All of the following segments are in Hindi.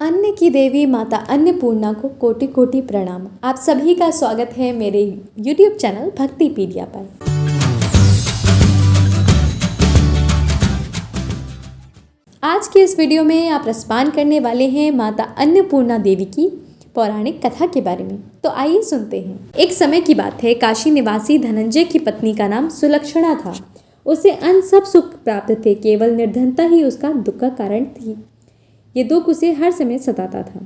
अन्न की देवी माता अन्नपूर्णा को कोटि कोटि प्रणाम। आप सभी का स्वागत है मेरे YouTube चैनल भक्तिपीडिया पर। आज के इस वीडियो में आप रसपान करने वाले हैं माता अन्नपूर्णा देवी की पौराणिक कथा के बारे में। तो आइए सुनते हैं। एक समय की बात है, काशी निवासी धनंजय की पत्नी का नाम सुलक्षणा था। उसे अन्य सब सुख प्राप्त थे, केवल निर्धनता ही उसका दुख का कारण थी। ये दुख उसे हर समय सताता था।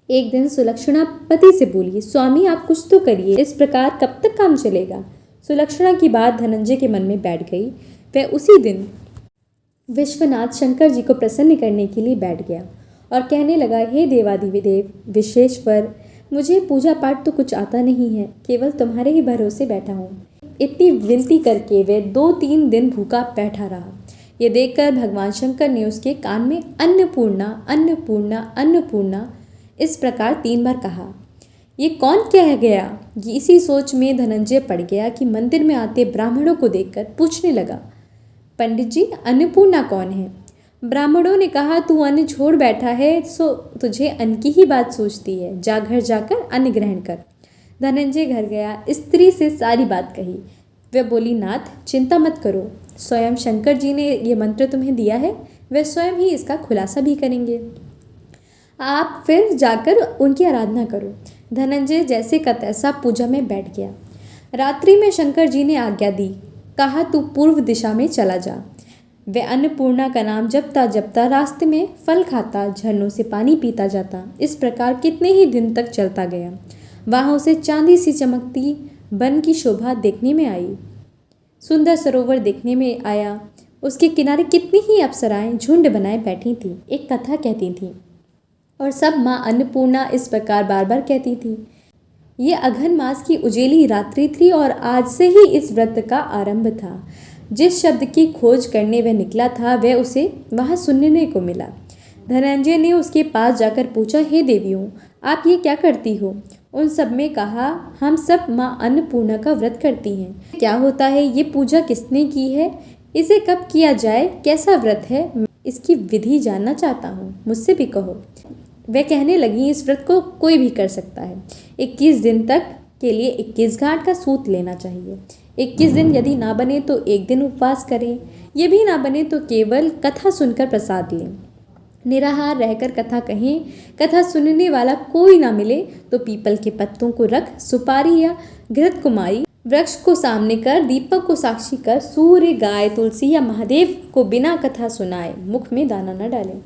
एक दिन सुलक्षणा पति से बोली, स्वामी आप कुछ तो करिए, इस प्रकार कब तक काम चलेगा। सुलक्षणा की बात धनंजय के मन में बैठ गई। वह उसी दिन विश्वनाथ शंकर जी को प्रसन्न करने के लिए बैठ गया और कहने लगा, हे देवादिदेव विश्वेश्वर, मुझे पूजा पाठ तो कुछ आता नहीं है, केवल तुम्हारे ही भरोसे बैठा हूँ। इतनी विनती करके वह 2-3 दिन भूखा बैठा रहा। ये देखकर भगवान शंकर ने उसके कान में अन्नपूर्णा अन्नपूर्णा अन्नपूर्णा इस प्रकार 3 बार कहा। ये कौन कह गया? इसी सोच में धनंजय पड़ गया कि मंदिर में आते ब्राह्मणों को देखकर पूछने लगा, पंडित जी अन्नपूर्णा कौन है? ब्राह्मणों ने कहा, तू अन्न छोड़ बैठा है सो तुझे अन्न की ही बात सोचती है, जा घर जाकर अन्न ग्रहण कर। धनंजय घर गया, स्त्री से सारी बात कही। वह बोली, नाथ चिंता मत करो, स्वयं शंकर जी ने ये मंत्र तुम्हें दिया है, वह स्वयं ही इसका खुलासा भी करेंगे। आप फिर जाकर उनकी आराधना करो। धनंजय जैसे का तैसा पूजा में बैठ गया। रात्रि में शंकर जी ने आज्ञा दी, कहा तू पूर्व दिशा में चला जा। वह अन्नपूर्णा का नाम जपता जपता रास्ते में फल खाता, झरनों से पानी पीता जाता। इस प्रकार कितने ही दिन तक चलता गया। वहाँ उसे चांदी सी चमकती वन की शोभा देखने में आई। सुंदर सरोवर देखने में आया। उसके किनारे कितनी ही अप्सराएं झुंड बनाए बैठी थीं, एक कथा कहती थीं और सब माँ अन्नपूर्णा इस प्रकार बार बार कहती थी। ये अघन मास की उजेली रात्रि थी और आज से ही इस व्रत का आरंभ था। जिस शब्द की खोज करने वह निकला था वह उसे वहाँ सुनने को मिला। धनंजय ने उसके पास जाकर पूछा, हे देवियों, आप ये क्या करती हो? उन सब में कहा, हम सब माँ अन्नपूर्णा का व्रत करती हैं। क्या होता है ये पूजा, किसने की है, इसे कब किया जाए, कैसा व्रत है, इसकी विधि जानना चाहता हूँ, मुझसे भी कहो। वह कहने लगी, इस व्रत को कोई भी कर सकता है। 21 दिन तक के लिए 21 गांठ का सूत लेना चाहिए। 21 दिन यदि ना बने तो 1 दिन उपवास करें। ये भी ना बने तो केवल कथा सुनकर प्रसाद लें। निराहार रहकर कथा कहें। कथा सुनने वाला कोई ना मिले तो पीपल के पत्तों को रख, सुपारी या घृत कुमारी वृक्ष को सामने कर, दीपक को साक्षी कर, सूर्य, गाय, तुलसी या महादेव को बिना कथा सुनाए मुख में दाना न डालें।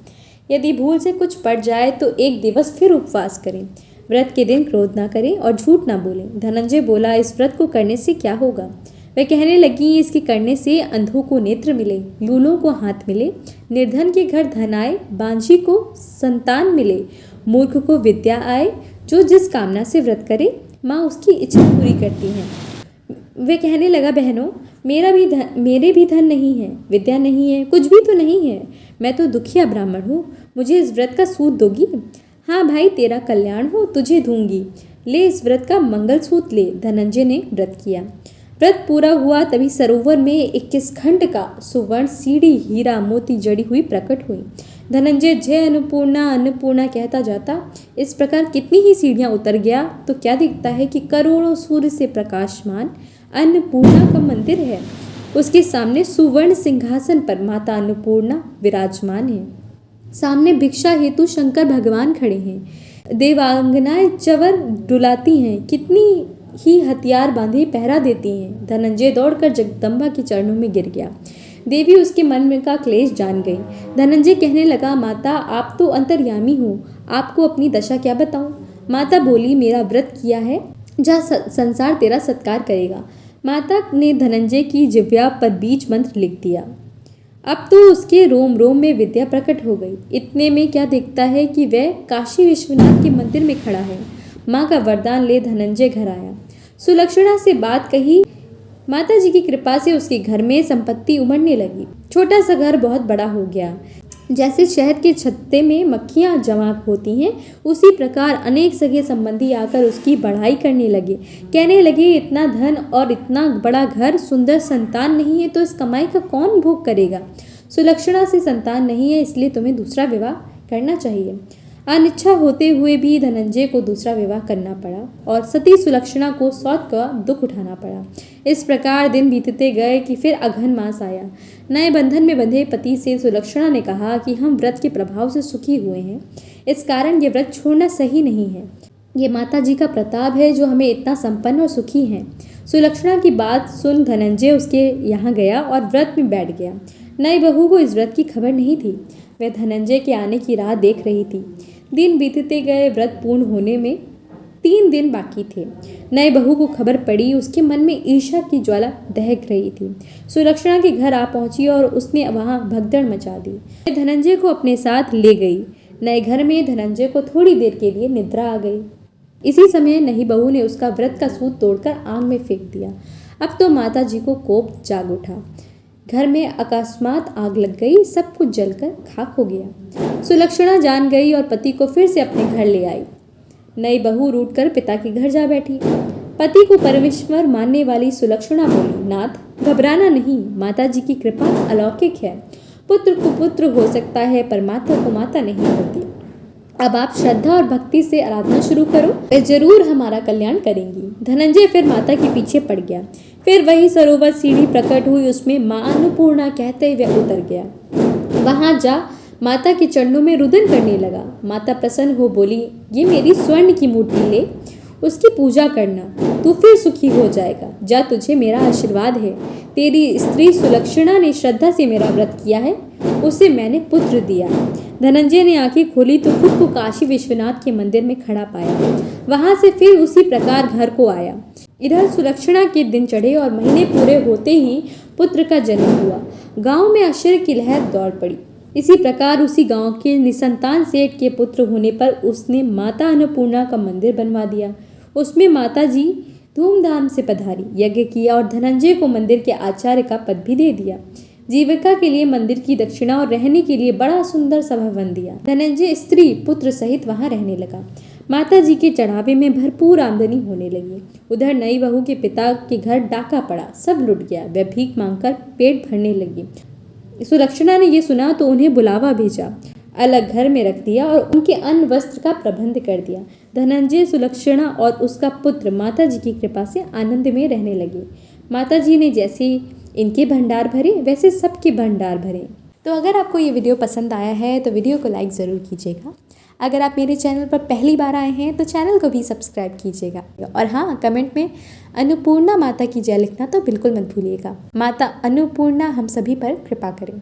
यदि भूल से कुछ पड़ जाए तो 1 दिवस फिर उपवास करें। व्रत के दिन क्रोध ना करें और झूठ ना बोलें। धनंजय बोला, इस व्रत को करने से क्या होगा? वह कहने लगी, इसके करने से अंधों को नेत्र मिले, लूलों को हाथ मिले, निर्धन के घर धन आए, बांझी को संतान मिले, मूर्ख को विद्या आए। जो जिस कामना से व्रत करे माँ उसकी इच्छा पूरी करती हैं। वे कहने लगा, बहनों मेरे भी धन नहीं है, विद्या नहीं है, कुछ भी तो नहीं है। मैं तो दुखिया ब्राह्मण हूँ, मुझे इस व्रत का सूत दोगी? हाँ भाई, तेरा कल्याण हो, तुझे दूंगी, ले इस व्रत का मंगल सूत ले। धनंजय ने व्रत किया। व्रत पूरा हुआ तभी सरोवर में 21 खंड का सुवर्ण सीढ़ी हीरा मोती जड़ी हुई प्रकट हुई। धनंजय जय अन्नपूर्णा अन्नपूर्णा कहता जाता इस प्रकार कितनी ही सीढ़ियां उतर गया तो क्या दिखता है कि करोड़ों सूर्य से प्रकाशमान अन्नपूर्णा का मंदिर है। उसके सामने सुवर्ण सिंहासन पर माता अन्नपूर्णा विराजमान है। सामने भिक्षा हेतु शंकर भगवान खड़े हैं। देवांगनाएं चवर डुलाती हैं, कितनी ही हथियार बांधे पहरा देती हैं। धनंजय दौड़कर जगदम्बा के चरणों में गिर गया। देवी उसके मन में का क्लेश जान गई। धनंजय कहने लगा, माता आप तो अंतर्यामी हो, आपको अपनी दशा क्या बताऊं? माता बोली, मेरा व्रत किया है, जा संसार तेरा सत्कार करेगा। माता ने धनंजय की जिह्वा पर बीज मंत्र लिख दिया। अब तो उसके रोम रोम में विद्या प्रकट हो गई। इतने में क्या दिखता है कि वह काशी विश्वनाथ के मंदिर में खड़ा है। माँ का वरदान ले धनंजय घर आया। सुलक्षणा से बात कही। माता जी की कृपा से उसके घर में संपत्ति उमड़ने लगी। छोटा सा घर बहुत बड़ा हो गया। जैसे शहद के छत्ते में मक्खियाँ जमा होती हैं, उसी प्रकार अनेक सगे संबंधी आकर उसकी बढ़ाई करने लगे। कहने लगे, इतना धन और इतना बड़ा घर, सुंदर संतान नहीं है तो इस कमाई का कौन भोग करेगा? सुलक्षणा से संतान नहीं है, इसलिए तुम्हें दूसरा विवाह करना चाहिए। अनिच्छा होते हुए भी धनंजय को दूसरा विवाह करना पड़ा और सती सुलक्षणा को सौत का दुख उठाना पड़ा। इस प्रकार दिन बीतते गए कि फिर अघन मास आया। नए बंधन में बंधे पति से सुलक्षणा ने कहा कि हम व्रत के प्रभाव से सुखी हुए हैं, इस कारण ये व्रत छोड़ना सही नहीं है। ये माता जी का प्रताप है जो हमें इतना संपन्न और सुखी हैं। सुलक्षणा की बात सुन धनंजय उसके यहाँ गया और व्रत में बैठ गया। नई बहू को इस व्रत की खबर नहीं थी। वह धनंजय के आने की राह देख रही थी। दिन बीतते गए, व्रत पूर्ण होने में 3 दिन बाकी थे। नई बहू को खबर पड़ी। उसके मन में ईर्ष्या की ज्वाला दहक रही थी। सुलक्षणा के घर आ पहुंची और उसने वहां भगदड़ मचा दी। धनंजय को अपने साथ ले गई। नए घर में धनंजय को थोड़ी देर के लिए निद्रा आ गई। इसी समय नई बहू ने उसका व्रत का सूत तोड़कर आग में फेंक दिया। अब तो माता जी को कोप जाग उठा। घर में अकस्मात आग लग गई। सब कुछ जलकर खाक हो गया। सुलक्षणा जान गई और पति को फिर से अपने घर ले आई। नई बहू रूठकर पिता के घर जा बैठी। पति को परमेश्वर मानने वाली सुलक्षणा बोली, नाथ घबराना नहीं, माता जी की कृपा अलौकिक है। पुत्र को पुत्र हो सकता है पर माता को माता नहीं होती। अब आप श्रद्धा और भक्ति से आराधना शुरू करो, वे जरूर हमारा कल्याण करेंगी। धनंजय फिर माता के पीछे पड़ गया। फिर वही सरोवर सीढ़ी प्रकट हुई, उसमें माँ अन्नपूर्णा कहते हुए उतर गया। वहां जा माता के चरणों में रुदन करने लगा। माता प्रसन्न हो बोली, ये मेरी स्वर्ण की मूर्ति ले, उसकी पूजा करना, तू फिर सुखी हो जाएगा। जा, तुझे मेरा आशीर्वाद है। तेरी स्त्री सुलक्षणा ने श्रद्धा से मेरा व्रत किया है, उसे मैंने पुत्र दिया। धनंजय ने आंखें खोली तो खुद को काशी विश्वनाथ के मंदिर में खड़ा पाया। वहां से फिर उसी प्रकार घर को आया। इधर सुलक्षणा के दिन चढ़े और महीने पूरे होते ही पुत्र का जन्म हुआ। गांव में आश्चर्य की लहर दौड़ पड़ी। इसी प्रकार उसी गांव के निसंतान सेठ के पुत्र होने पर उसने माता अन्नपूर्णा का मंदिर बनवा दिया। उसमें माता जी धूमधाम से पधारी, यज्ञ किया और धनंजय को मंदिर के आचार्य का पद भी दे दिया। जीविका के लिए मंदिर की दक्षिणा और रहने के लिए बड़ा सुंदर सा भवन दिया। धनंजय स्त्री पुत्र सहित वहां रहने लगा। माता जी के चढ़ावे में भरपूर आमदनी होने लगी। उधर नई बहू के पिता के घर डाका पड़ा, सब लुट गया। वह भीख मांगकर पेट भरने लगी। सुलक्षणा ने यह सुना तो उन्हें बुलावा भेजा, अलग घर में रख दिया और उनके अन्न वस्त्र का प्रबंध कर दिया। धनंजय, सुलक्षणा और उसका पुत्र माता जी की कृपा से आनंद में रहने लगे। माता जी ने जैसे इनके भंडार भरे वैसे सबके भंडार भरे। तो अगर आपको ये वीडियो पसंद आया है तो वीडियो को लाइक ज़रूर कीजिएगा। अगर आप मेरे चैनल पर पहली बार आए हैं तो चैनल को भी सब्सक्राइब कीजिएगा। और हाँ, कमेंट में अन्नपूर्णा माता की जय लिखना तो बिल्कुल मत भूलिएगा। माता अन्नपूर्णा हम सभी पर कृपा करें।